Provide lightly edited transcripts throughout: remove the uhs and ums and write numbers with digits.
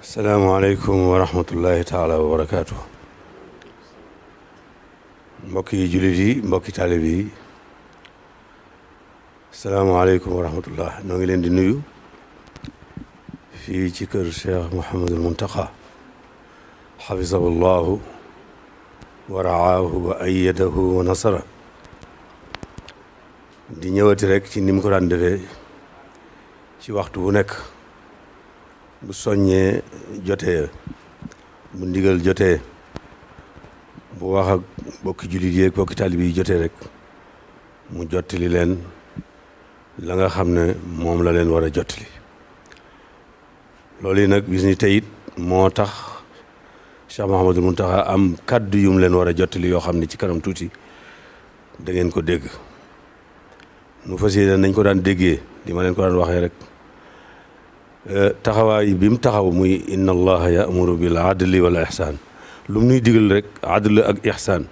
salaamaaleykum wa rahmatullahi taala wa barakaatu. Mbokki jullit yi mbokki taalib yi salaamaaleykum wa rahmatullah. noo ngi leen di nuyu fii ci kër Cheikh Mouhamadul Muntaqa xafisahu llahu wa raahu wa ayyadahu wa nasara. di ñëwati rek ci ni mu ko daan defee ci waxtu wu nekk bu soññee jotee, bu ndigal jotee, bu wax ak bokki jullit yi ak bokki taalibe yi jotee rek mu jottali leen la nga xam ne moom la leen war a jottali. loolu yi nag bis ni tey it moo tax Cheikh Mouhamadul Mountakha am kàddu yum leen war a jottali yoo xam ne ci kanam tuuti da ngeen ko dégg. nu fas yéene nañ ko daan déggee li ma leen ko daan waxee rek taxawaay bi mu taxaw muy inna allaha ya'muru bil adli wal ihsaan lu mu nuy digal rek adl ak ihsaan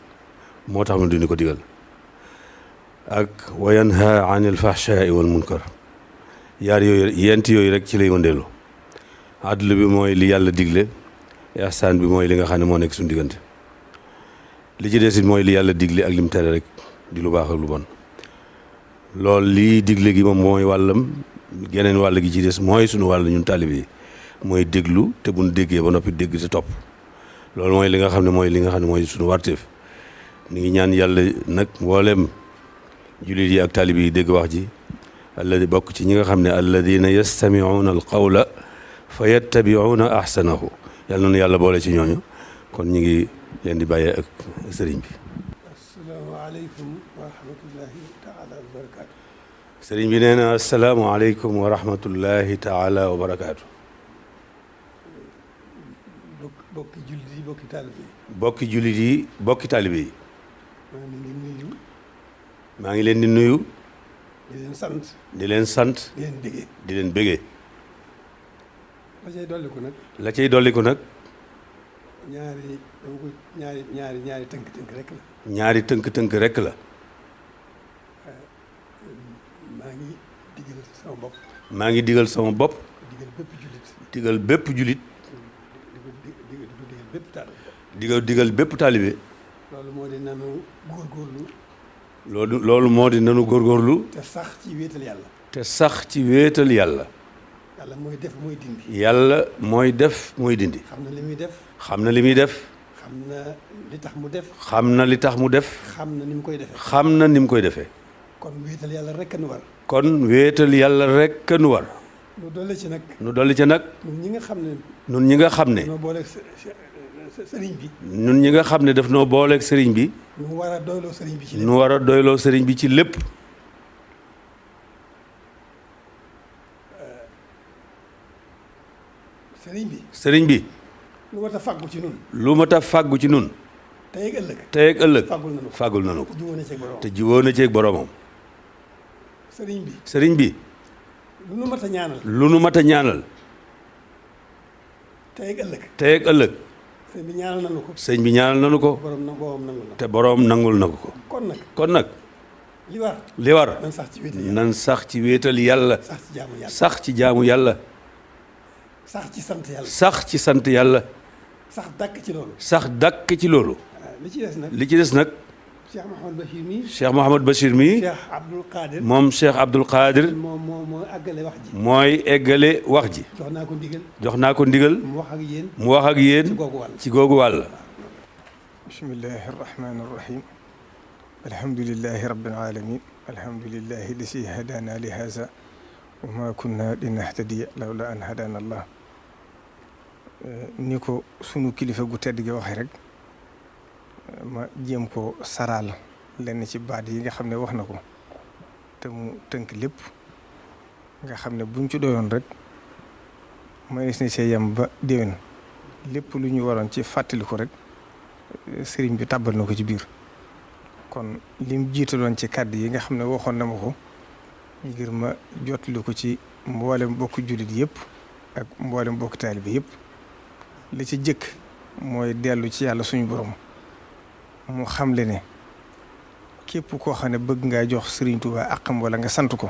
moo tax mu duñu ko digal, ak wa yanha anil fahshaai wal munkar. yaar yooyu yent yooyu rek ci lay wëndeelu. adl bi mooy li yàlla digle, ihsaan bi mooy li nga xam ne moo nekk suñu diggante. li ci des it mooy li yàlla digle ak lim tere rek di lu baax ak lu bon. loolu lii digle gi moom mooy wàllam, geneen wàll gi ci des mooy suñu wàll ñun taalibe yi mooy déglu te buñ déggee ba noppi dégg te topp. loolu mooy li nga xam ne mooy suñu warteef. ñu ngi ñaan yàlla nag mboolem jullit yi ak taalibe yi dégg wax ji, alladi bokk ci ñi nga xam ne alladina yastamiuuna al qawla fa yattabiuuna ahsanahu. yàlla noonu yàlla boole ci ñooñu. kon ñu ngi leen di bàyyee ak sëriñ bi. asalaamaaleykum wa rahmatullahi taala wa barakaatu. sëriñ bi nee na asalaamaaleykum wa rahmatullahi taala wa barakaatu. bokki jullit yi bokki taalibe yi. bokki jullit yi bokki taalibe yi. maa ngi leen di nuyu. maa ngi leen di nuyu. di leen sant. di leen sant. di leen bégee. di leen bégee. la cay dolliku nag. la cay dolliku nag. ñaari tënk-tënk rek la. ñaari tënk-tënk rek la. maa ngi digal sama bopp. maa ngi digal sama bopp. digal bépp jullit. digal bépp jullit. digal bépp taalibe. digal bépp taalibe. loolu moo di nanu góorgóorlu. loolu moo di nanu góorgóorlu. te sax ci wéetal yàlla. te sax ci wéetal yàlla. yàlla mooy def mooy dindi. yàlla mooy def mooy dindi. xam na li muy def. xam na li muy def. xam na li tax mu def. xam na li tax mu def. xam na ni mu koy defee. xam na ni mu koy defee. kon wéetal yàlla rek nu war. kon wéetal yàlla rek nu war. nu dolli ci nag. nu dolli ci nag. ñun ñi nga xam ne. nun ñi nga xam ne. noo booleeg sëriñ bi. nun ñi nga xam ne daf noo booleeg sëriñ bi. nu war a doyloo sëriñ bi ci lépp. nu war a doyloo sëriñ bi ci lépp. sëriñ bi. sëriñ bi. lu mat a fàggu ci nun. lu mat a fàggu ci nun. tey ak ëllëg. tey ak ëllëg. fàggul nanu ko. fàggul nanu ko. jiwoon na ceeg borom. te jiwoo na ceeg boromam. sëriñ bi. sëriñ bi. lu nu mat a ñaanal. lu nu mat a ñaanal. tey ak ëllëg. tey ak ëllëg. sëriñ bi ñaanal nanu ko. sëñ bi ñaanal nanu ko. borom nangul na. te borom nangul na ko. kon nag. li war. li war. nan sax ci wéetal yàlla. nan sax ci wéetal yàlla. sax ci jaamu yàlla. sax ci jaamu yàlla. sax ci sant yàlla. sax ci sant yàlla. sax dàkk ci loolu. sax dàkk ci loolu. li ci des nag. li ci des nag. Cheikh Mouhamad Bachir mii. Cheikh Mouhamad Bachir mii. Cheikh Abdoul Qadir. moom Cheikh Abdoul Qadir. moo àggale wax ji. mooy eggale wax ji. jox naa ko ndigal. jox naa ko ndigal. mu wax ak yéen. mu wax ak yéen. ci googu wàll. ci googu wàll. bismillahi rahmani rahim. alhamdulillahi rabbil alamin. alhamdulillahi lasi hadana li haza wa ma kunna linahtadiya lawla an hadana allah. ni ko sunu kilifa gu tedd gi waxee rek ma jéem ko saraal lenn ci baat yi nga xam ne wax na ko te mu tënk lépp nga xam ne buñ ci doyoon rek mënees na see yem ba déwén lépp lu ñu waroon ci fàttali ko rek sëriñ bi tàbbal na ko ci biir. kon lim jiitaloon ci kàddu yi nga xam ne waxoon na ma ko ngir ma jotali ko ci mboolem bokk jullit yëpp ak mboolem bokk taalibe bi yëpp. li ci jëkk mooy dellu ci yàlla suñu borom mu xamle ne képp koo xam ne bëgg ngaa jox Sëriñ Tuubaa àqam wala nga sant ko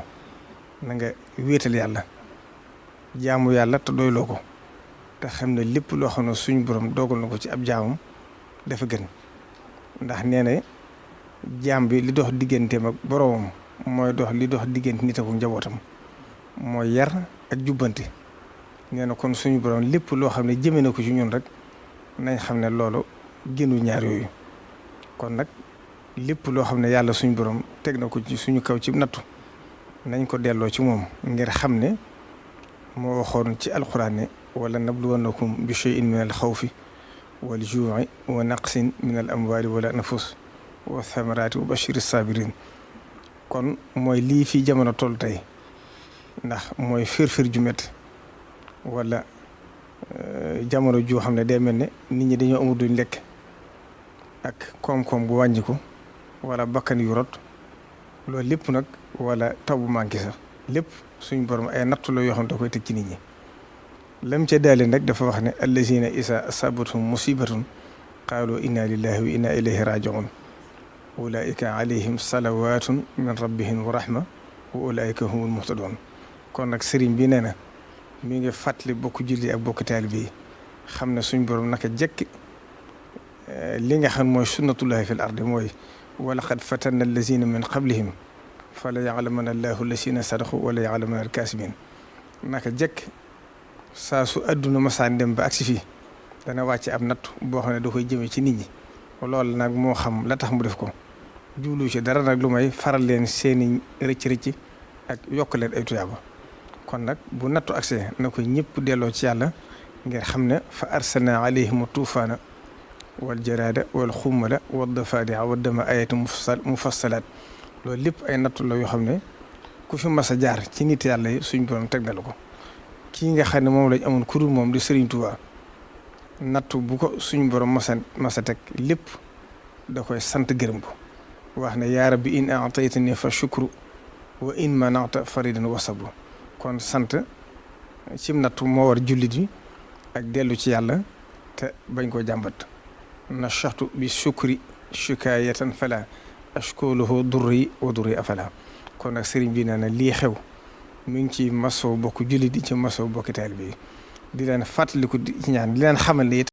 na nga wéetal yàlla jaamu yàlla te doyloo ko te xam ne lépp loo xam ne suñu borom dogal na ko ci ab jaamam dafa gën ndax nee na jaam bi li dox digganteem ak boroomam mooy dox li dox diggante nit ak njabootam mooy yar ak jubbante nee na kon suñu borom lépp loo xam ne jëme na ko ci ñun rek nañ xam ne loolu génnu ñaar yooyu kon nag lépp loo xam ne yàlla suñu borom teg na ko ci suñu kaw ci nattu nañ ko delloo ci moom ngir xam ne moo waxoon ci alxuraan ne wala nabluwannakum bi shay'in min al xawfi wal juu'i wa naqsin min al amwaali wal anfus wa thamaraati wa bashiri sabirin kon mooy lii fii jamono toll tey ndax mooy firfir ju métti wala jamono joo xam ne day mel ne nit ñi dañoo amul duñ lekk ak koom-koom bu wàññiku wala bakkan yu rot loolu lépp nag wala taw bu manqué sax lépp suñ borom ay nattu la yoo xam ne da koy teg ci nit ñi lam ca daale nag dafa wax ne allazina isa asabathum musibatun qaalu inna lillahi wa inna ilayhi rajiun ulaika alayhim salawatun min rabbihim wa rahma wa ulaika humul muhtadun kon nag sëriñ bi nee na mi ngi fàttali bokk julli ak bokk taalibe yi xam ne suñ borom naka jekk li nga xam mooy sunnatullahi fil ardi mooy wa laqad fatanna allazina min qablihim fala ya'lamanna allahu allazina sadaqu wala ya'lamanna al-kaasibiin naka jekk saa su àdduna masaan dem ba agsi fii dana wàcce ab natt boo xam ne da koy jëmee ci nit ñi loolu nag moo xam la tax mu def ko jublu ci dara nag lu may faral leen seeni rëcc-rëcc ak yokk leen ay tuyaaba kon nag bu nattu agsee na ko ñëpp delloo ci yàlla ngir xam ne fa arsalna alayhim tuufaana wal jaraada wal xummala wad dafaadi'a wad dama ayatin mufassalaat loolu lépp ay nattu la yoo xam ne ku fi mas a jaar ci nit yàlla yi suñ borom teg na la ko kii nga xam ne moom lañ amoon kuréel moom di Serigne Touba nattu bu ko suñ borom masa teg lépp da koy sant gërëm ko wax ne yaa rabbi in a'taytani fa shukru wa in mana'ta faridan wa sabru kon sant cim nattu moo war jullit yi ak dellu ci yàlla te bañ koo jàmbat nashaxtu bi shukri shikaayatan fala ashkuluhu durri wa durri afala kon nag sëriñ bi nee na lii xew mi ngi ci masoo bokk jullit yi ci masoo bokki taalibe bi di leen fàttaliku di ci ñaan di leen xamal ne